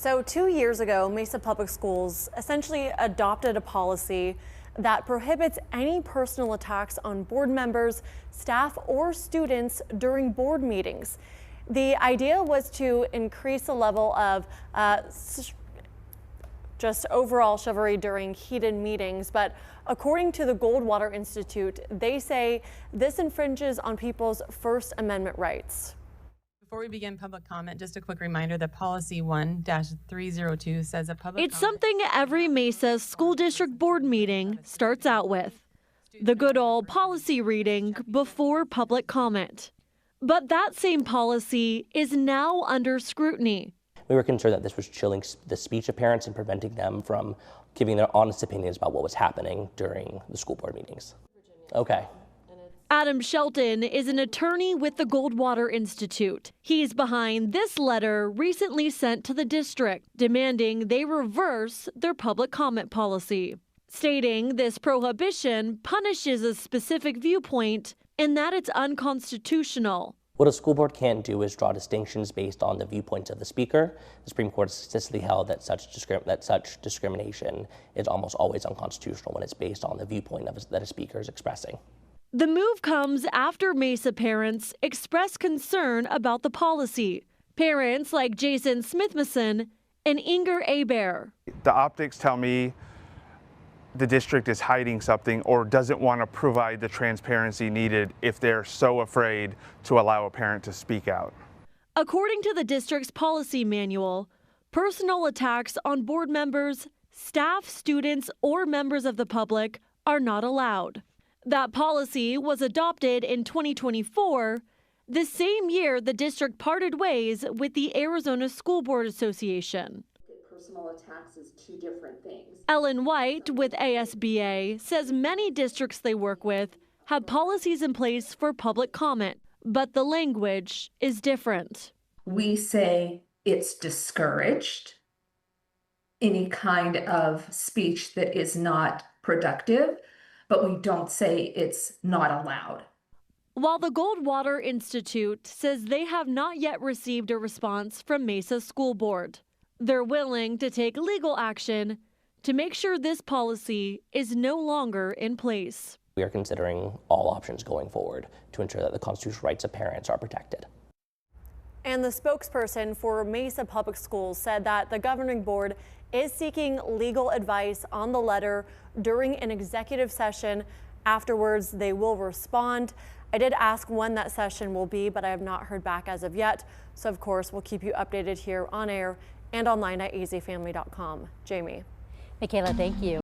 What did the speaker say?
So 2 years ago, Mesa Public Schools essentially adopted a policy that prohibits any personal attacks on board members, staff, or students during board meetings. The idea was to increase the level of just overall chivalry during heated meetings, but according to the Goldwater Institute, they say this infringes on people's First Amendment rights. Before we begin public comment, just a quick reminder that policy 1-302 says a public It's something every Mesa school district board meeting starts out with. The good old policy reading before public comment. But that same policy is now under scrutiny. We were concerned that this was chilling the speech of parents and preventing them from giving their honest opinions about what was happening during the school board meetings. Okay. Adam Shelton is an attorney with the Goldwater Institute. He's behind this letter recently sent to the district demanding they reverse their public comment policy, stating this prohibition punishes a specific viewpoint and that it's unconstitutional. What a school board can't do is draw distinctions based on the viewpoints of the speaker. The Supreme Court has consistently held that such discrimination is almost always unconstitutional when it's based on the viewpoint that a speaker is expressing. The move comes after Mesa parents expressed concern about the policy. Parents like Jason Smithmason and Inger Aber. The optics tell me the district is hiding something or doesn't want to provide the transparency needed if they're so afraid to allow a parent to speak out. According to the district's policy manual, personal attacks on board members, staff, students, or members of the public are not allowed. That policy was adopted in 2024, the same year the district parted ways with the Arizona School Board Association. Personal attacks is two different things. Ellen White with ASBA says many districts they work with have policies in place for public comment, but the language is different. We say it's discouraged, any kind of speech that is not productive, but we don't say it's not allowed. While the Goldwater Institute says they have not yet received a response from Mesa School Board, they're willing to take legal action to make sure this policy is no longer in place. We are considering all options going forward to ensure that the constitutional rights of parents are protected. And the spokesperson for Mesa Public Schools said that the governing board is seeking legal advice on the letter during an executive session. Afterwards, they will respond. I did ask when that session will be, but I have not heard back as of yet. So of course, we'll keep you updated here on air and online at azfamily.com. Jamie. Michaela, thank you.